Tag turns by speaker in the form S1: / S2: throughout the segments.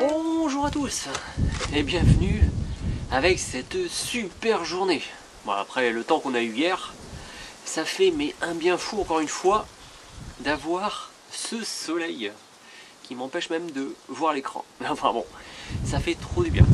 S1: Bonjour à tous et bienvenue avec cette super journée. Bon, après le temps qu'on a eu hier, ça fait mais un bien fou encore une fois d'avoir ce soleil qui m'empêche même de voir l'écran. Enfin bon, ça fait trop du bien.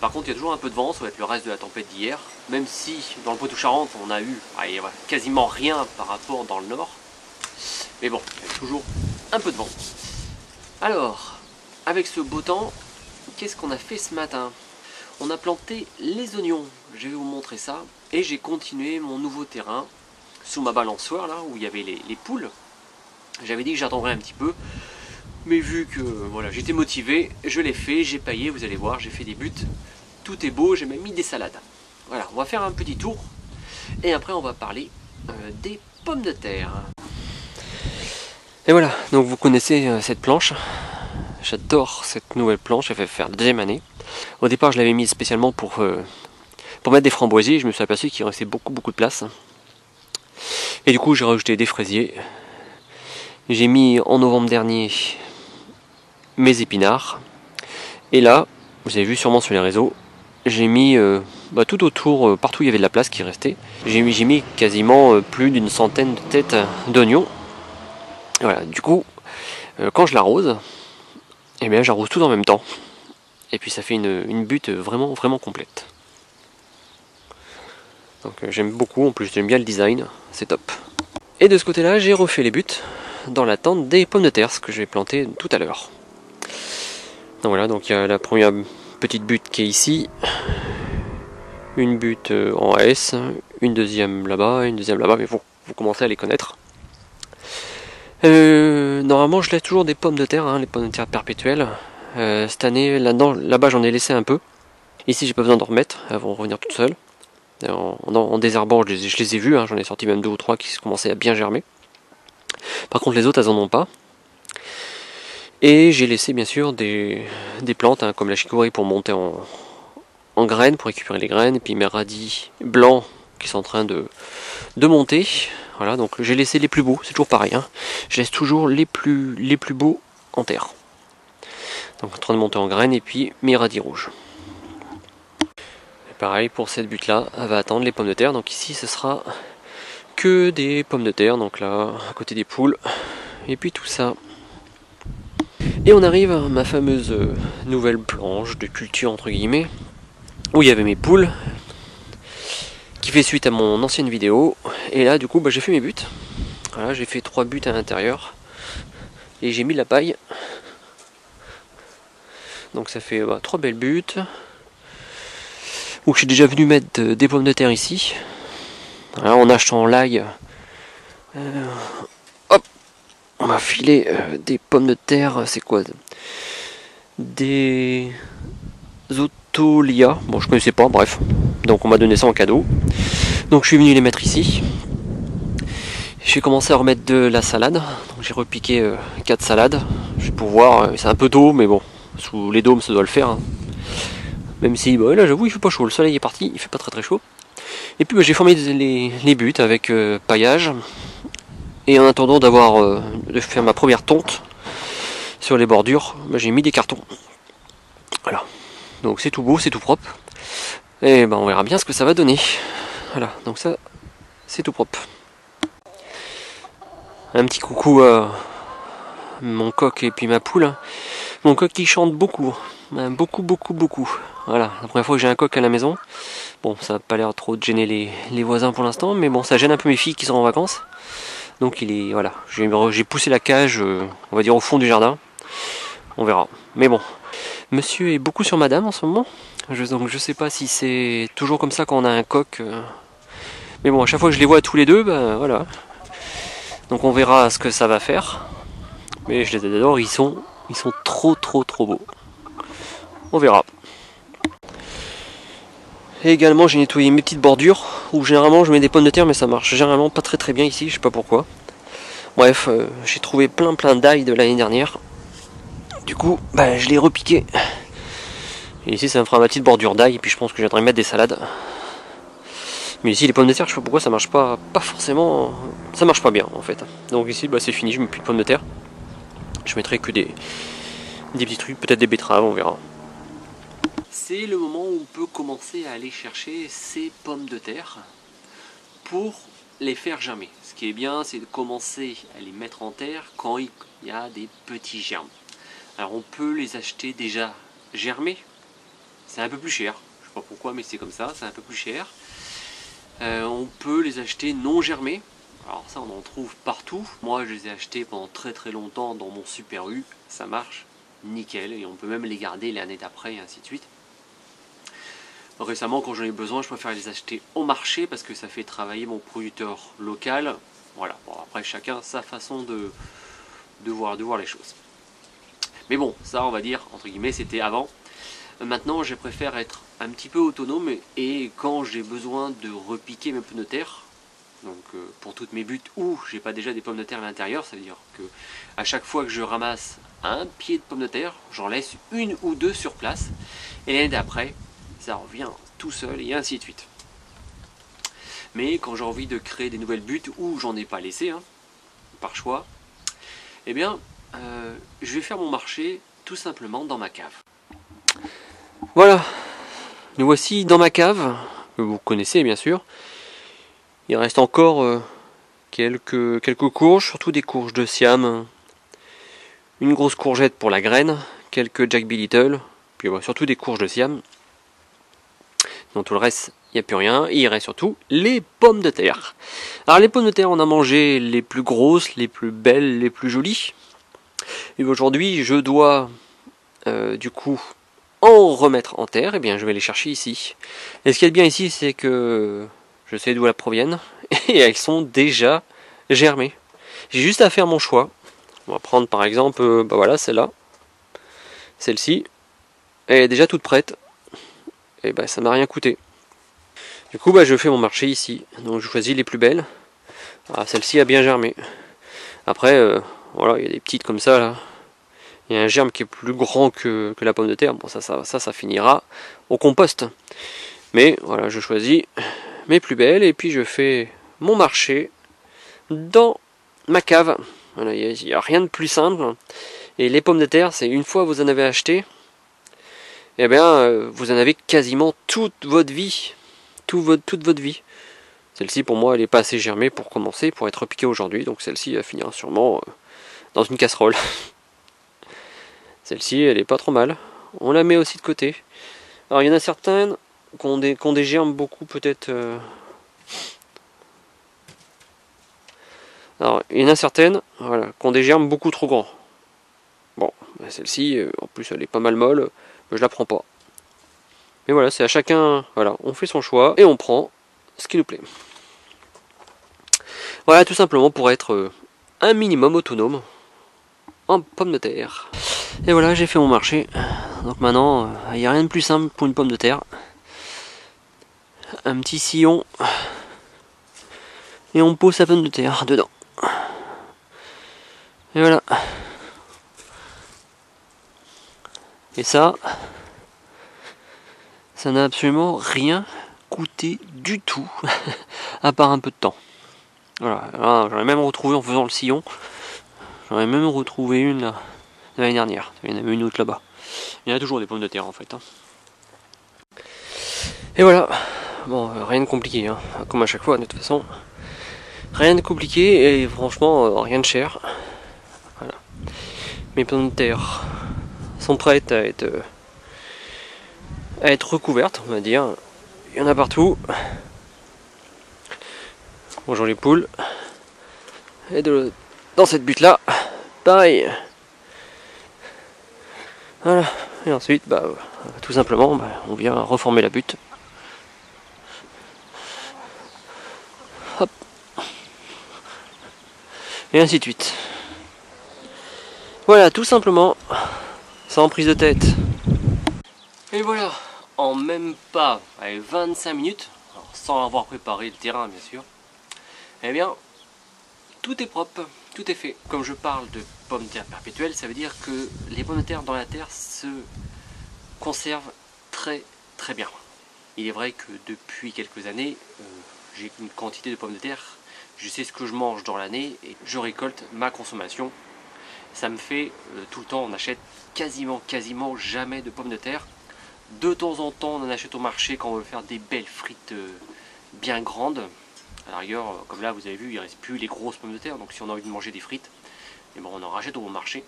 S1: Par contre il y a toujours un peu de vent, ça va être le reste de la tempête d'hier, même si dans le Poitou-Charentes on a eu quasiment rien par rapport dans le nord. Mais bon, il y a toujours un peu de vent. Alors, avec ce beau temps, qu'est-ce qu'on a fait ce matin? On a planté les oignons, je vais vous montrer ça. Et j'ai continué mon nouveau terrain sous ma balançoire là où il y avait les poules. J'avais dit que j'attendrais un petit peu, mais vu que voilà, j'étais motivé, je l'ai fait, j'ai paillé, vous allez voir, j'ai fait des buts. Tout est beau, j'ai même mis des salades. Voilà, on va faire un petit tour et après on va parler des pommes de terre. Et voilà, donc vous connaissez cette planche. J'adore cette nouvelle planche, elle fait faire la deuxième année. Au départ je l'avais mise spécialement pour mettre des framboisiers, je me suis aperçu qu'il restait beaucoup de place. Et du coup j'ai rajouté des fraisiers. J'ai mis en novembre dernier mes épinards. Et là, vous avez vu sûrement sur les réseaux, j'ai mis tout autour, partout où il y avait de la place qui restait. J'ai mis quasiment plus d'une centaine de têtes d'oignons. Voilà, du coup, quand je l'arrose, eh bien j'arrose tout en même temps. Et puis ça fait une butte vraiment complète. Donc j'aime beaucoup, en plus j'aime bien le design, c'est top. Et de ce côté là j'ai refait les buttes dans l'attente des pommes de terre, ce que je vais planter tout à l'heure. Donc voilà, donc il y a la première petite butte qui est ici, une butte en S, une deuxième là-bas, une deuxième là-bas, mais vous commencez à les connaître. Normalement je laisse toujours des pommes de terre, hein, les pommes de terre perpétuelles. Cette année là-bas j'en ai laissé un peu. Ici j'ai pas besoin d'en remettre, elles vont revenir toutes seules. En désherbant je les ai vues, hein, j'en ai sorti même 2 ou 3 qui commençaient à bien germer. Par contre les autres elles en ont pas. Et j'ai laissé bien sûr des plantes hein, comme la chicorée pour monter en graines, pour récupérer les graines, et puis mes radis blancs qui sont en train de monter. Voilà, donc j'ai laissé les plus beaux, c'est toujours pareil, hein. Je laisse toujours les plus beaux en terre. Donc en train de monter en graines, et puis mes radis rouges. Et pareil pour cette butte là, elle va attendre les pommes de terre, donc ici ce sera que des pommes de terre, donc là à côté des poules, et puis tout ça. Et on arrive à ma fameuse nouvelle planche de culture entre guillemets, où il y avait mes poules, qui fait suite à mon ancienne vidéo. Et là du coup j'ai fait mes buts. Voilà, j'ai fait 3 buts à l'intérieur. Et j'ai mis de la paille. Donc ça fait 3 belles buts. Où je suis déjà venu mettre des pommes de terre ici. Voilà, en achetant l'ail. Hop, on m'a filé des pommes de terre. C'est quoi? Des Zotolia. Bon, je connaissais pas, bref. Donc on m'a donné ça en cadeau. Donc je suis venu les mettre ici. J'ai commencé à remettre de la salade. Donc j'ai repiqué 4 salades. Je vais pouvoir. C'est un peu d'eau, mais bon, sous les dômes ça doit le faire. Hein. Même si là j'avoue il fait pas chaud. Le soleil est parti, il fait pas très chaud. Et puis j'ai formé les buts avec paillage. Et en attendant de faire ma première tonte sur les bordures, j'ai mis des cartons. Voilà. Donc c'est tout beau, c'est tout propre. Et on verra bien ce que ça va donner. Voilà, donc ça c'est tout propre. Un petit coucou à mon coq et puis ma poule. Mon coq qui chante beaucoup. Beaucoup. Voilà, la première fois que j'ai un coq à la maison. Bon, ça n'a pas l'air trop de gêner les voisins pour l'instant, mais bon, ça gêne un peu mes filles qui sont en vacances. Donc il est. Voilà. J'ai poussé la cage, on va dire au fond du jardin. On verra. Mais bon. Monsieur est beaucoup sur madame en ce moment. Donc je sais pas si c'est toujours comme ça quand on a un coq. Mais bon, à chaque fois que je les vois tous les deux, voilà. Donc on verra ce que ça va faire. Mais je les adore, ils sont trop beaux. On verra. Et également j'ai nettoyé mes petites bordures où généralement je mets des pommes de terre mais ça marche généralement pas très bien ici, je sais pas pourquoi. Bref, j'ai trouvé plein d'ail de l'année dernière. Du coup, je l'ai repiqué. Et ici ça me fera ma petite bordure d'ail et puis je pense que je viendrai mettre des salades. Mais ici les pommes de terre, je sais pas pourquoi ça marche pas forcément. Ça marche pas bien en fait. Donc ici c'est fini, je mets plus de pommes de terre. Je mettrai que des petits trucs, peut-être des betteraves, on verra. C'est le moment où on peut commencer à aller chercher ces pommes de terre pour les faire germer. Ce qui est bien, c'est de commencer à les mettre en terre quand il y a des petits germes. Alors on peut les acheter déjà germés, c'est un peu plus cher, je sais pas pourquoi mais c'est comme ça, c'est un peu plus cher. On peut les acheter non germés, alors ça on en trouve partout. Moi je les ai achetés pendant très longtemps dans mon Super U, ça marche nickel et on peut même les garder l'année d'après et ainsi de suite. Récemment quand j'en ai besoin je préfère les acheter au marché parce que ça fait travailler mon producteur local. Voilà, bon, après chacun sa façon de voir les choses. Mais bon, ça on va dire, entre guillemets, c'était avant. Maintenant, je préfère être un petit peu autonome et quand j'ai besoin de repiquer mes pommes de terre, donc pour toutes mes buttes où j'ai pas déjà des pommes de terre à l'intérieur, ça veut dire que à chaque fois que je ramasse un pied de pommes de terre, j'en laisse une ou deux sur place et l'année d'après, ça revient tout seul et ainsi de suite. Mais quand j'ai envie de créer des nouvelles buttes où j'en ai pas laissé, hein, par choix, eh bien, je vais faire mon marché tout simplement dans ma cave. Voilà, nous voici dans ma cave, que vous connaissez bien sûr. Il reste encore quelques courges, surtout des courges de Siam, une grosse courgette pour la graine, quelques Jack B. Little, puis voilà, surtout des courges de Siam. Dans tout le reste, il n'y a plus rien, et il reste surtout les pommes de terre. Alors les pommes de terre, on a mangé les plus grosses, les plus belles, les plus jolies. Et aujourd'hui, je dois du coup en remettre en terre, et bien je vais les chercher ici. Et ce qui est bien ici, c'est que je sais d'où elles proviennent, et elles sont déjà germées. J'ai juste à faire mon choix. On va prendre par exemple, bah voilà, celle-là. Celle-ci, elle est déjà toute prête. Et bah ça m'a rien coûté. Du coup, bah je fais mon marché ici. Donc je choisis les plus belles. Ah, celle-ci a bien germé. Après, voilà, il y a des petites comme ça là. Il y a un germe qui est plus grand que la pomme de terre. Bon, ça finira au compost. Mais voilà, je choisis mes plus belles et puis je fais mon marché dans ma cave. Voilà, il n'y a rien de plus simple. Et les pommes de terre, c'est une fois que vous en avez acheté, eh bien, vous en avez quasiment toute votre vie. Toute votre vie. Celle-ci, pour moi, elle n'est pas assez germée pour commencer, pour être piquée aujourd'hui. Donc celle-ci, elle finira sûrement dans une casserole. Celle-ci, elle est pas trop mal. On la met aussi de côté. Alors, il y en a certaines qui ont des germes beaucoup, peut-être. Alors, il y en a certaines, voilà, qui ont des germes beaucoup trop grands. Bon, celle-ci, en plus, elle est pas mal molle. Je la prends pas. Mais voilà, c'est à chacun. Voilà, on fait son choix et on prend ce qui nous plaît. Voilà, tout simplement pour être un minimum autonome en pommes de terre. Et voilà, j'ai fait mon marché. Donc maintenant, il n'y a rien de plus simple pour une pomme de terre. Un petit sillon. Et on pose sa pomme de terre dedans. Et voilà. Et ça n'a absolument rien coûté du tout. À part un peu de temps. Voilà, j'en ai même retrouvé en faisant le sillon. J'en ai même retrouvé une là, l'année dernière. Il y en avait une autre là-bas. Il y en a toujours des pommes de terre en fait. Hein. Et voilà. Bon, rien de compliqué, hein. Comme à chaque fois de toute façon. Rien de compliqué et franchement rien de cher. Voilà. Mes pommes de terre sont prêtes à être recouvertes, on va dire. Il y en a partout. Bonjour les poules. Et dans cette butte là, pareil. Voilà. Et ensuite, bah, tout simplement, bah, on vient reformer la butte. Hop. Et ainsi de suite. Voilà, tout simplement, sans prise de tête. Et voilà, en même pas 25 minutes, alors sans avoir préparé le terrain bien sûr, eh bien, tout est propre, tout est fait. Comme je parle de pommes de terre perpétuelles, ça veut dire que les pommes de terre dans la terre se conservent très bien. Il est vrai que depuis quelques années, j'ai une quantité de pommes de terre, je sais ce que je mange dans l'année et je récolte ma consommation. Ça me fait tout le temps, on achète quasiment jamais de pommes de terre. De temps en temps, on en achète au marché quand on veut faire des belles frites bien grandes. À la rigueur, comme là, vous avez vu, il ne reste plus les grosses pommes de terre. Donc si on a envie de manger des frites, et bon, on en rachète au bon marché.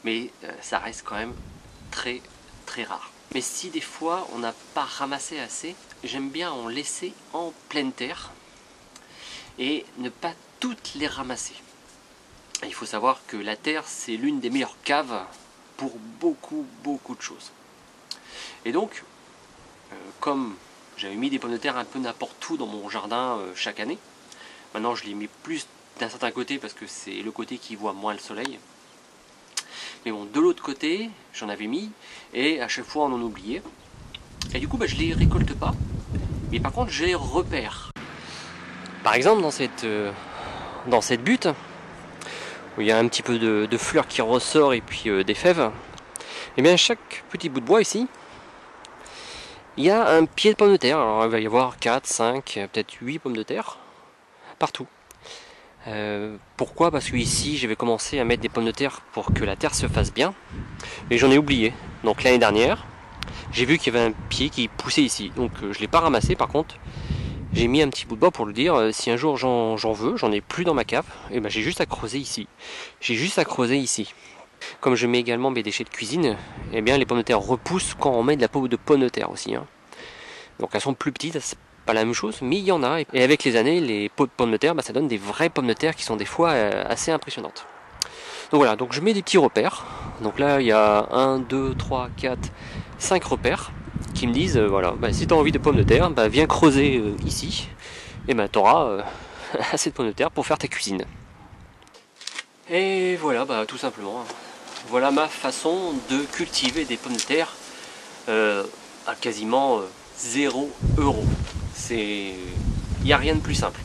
S1: Mais ça reste quand même très rare. Mais si des fois, on n'a pas ramassé assez, j'aime bien en laisser en pleine terre et ne pas toutes les ramasser. Il faut savoir que la terre, c'est l'une des meilleures caves pour beaucoup de choses. Et donc, comme j'avais mis des pommes de terre un peu n'importe où dans mon jardin chaque année, maintenant je les mets plus d'un certain côté parce que c'est le côté qui voit moins le soleil. Mais bon, de l'autre côté, j'en avais mis et à chaque fois on en oubliait. Et du coup, je les récolte pas. Mais par contre, je les repère. Par exemple, dans cette butte, où il y a un petit peu de fleurs qui ressort et puis des fèves, et bien chaque petit bout de bois ici, il y a un pied de pomme de terre. Alors il va y avoir 4, 5, peut-être 8 pommes de terre partout. Pourquoi? Parce que ici j'avais commencé à mettre des pommes de terre pour que la terre se fasse bien, et j'en ai oublié. Donc l'année dernière, j'ai vu qu'il y avait un pied qui poussait ici, donc je ne l'ai pas ramassé. Par contre, j'ai mis un petit bout de bois pour le dire, si un jour j'en veux, j'en ai plus dans ma cave, et j'ai juste à creuser ici. J'ai juste à creuser ici. Comme je mets également mes déchets de cuisine, eh bien les pommes de terre repoussent quand on met de la peau de pomme de terre aussi. Donc elles sont plus petites, c'est pas la même chose, mais il y en a. Et avec les années, les peaux de pommes de terre, ça donne des vraies pommes de terre qui sont des fois assez impressionnantes. Donc voilà, donc je mets des petits repères. Donc là, il y a 1, 2, 3, 4, 5 repères qui me disent, voilà, si tu as envie de pommes de terre, viens creuser ici, et tu auras assez de pommes de terre pour faire ta cuisine. Et voilà, tout simplement. Voilà ma façon de cultiver des pommes de terre à quasiment 0 €. Il n'y a rien de plus simple.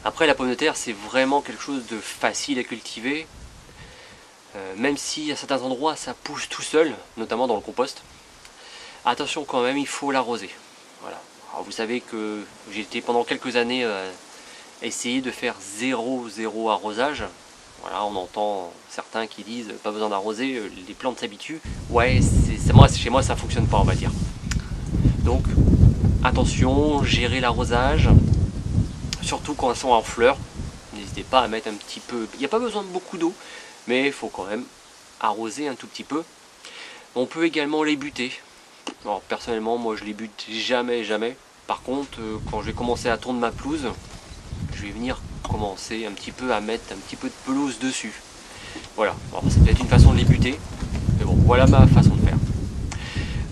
S1: Après, la pomme de terre, c'est vraiment quelque chose de facile à cultiver. Même si à certains endroits ça pousse tout seul, notamment dans le compost. Attention quand même, il faut l'arroser. Voilà. Alors vous savez que j'ai été pendant quelques années essayer de faire 0 arrosage. Voilà, on entend certains qui disent pas besoin d'arroser, les plantes s'habituent. Ouais, chez moi ça fonctionne pas, on va dire. Donc attention, gérer l'arrosage, surtout quand elles sont en fleurs. N'hésitez pas à mettre un petit peu, il n'y a pas besoin de beaucoup d'eau, mais il faut quand même arroser un tout petit peu. On peut également les buter. Alors personnellement, moi je les bute jamais. Par contre, quand je vais commencer à tondre ma pelouse, je vais venir commencer un petit peu à mettre un petit peu de pelouse dessus. Voilà, c'est peut-être une façon de les buter, mais bon, voilà ma façon de faire.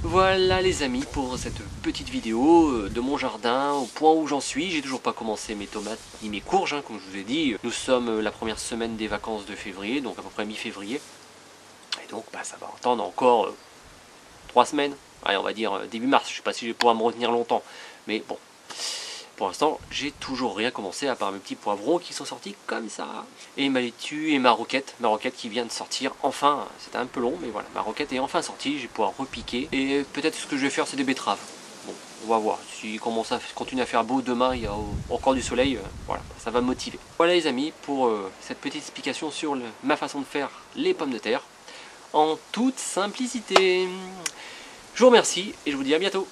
S1: Voilà les amis pour cette petite vidéo de mon jardin, au point où j'en suis. J'ai toujours pas commencé mes tomates ni mes courges, comme je vous ai dit. Nous sommes la première semaine des vacances de février, donc à peu près mi-février. Et donc ça va attendre encore 3 semaines. Allez, on va dire début mars. Je sais pas si je vais pouvoir me retenir longtemps, mais bon. Pour l'instant, j'ai toujours rien commencé à part mes petits poivrons qui sont sortis comme ça. Et ma laitue et ma roquette qui vient de sortir enfin. C'était un peu long, mais voilà, ma roquette est enfin sortie. Je vais pouvoir repiquer. Et peut-être ce que je vais faire, c'est des betteraves. Bon, on va voir. Si continue à faire beau demain, il y a encore du soleil. Voilà, ça va me motiver. Voilà les amis pour cette petite explication sur ma façon de faire les pommes de terre en toute simplicité. Je vous remercie et je vous dis à bientôt.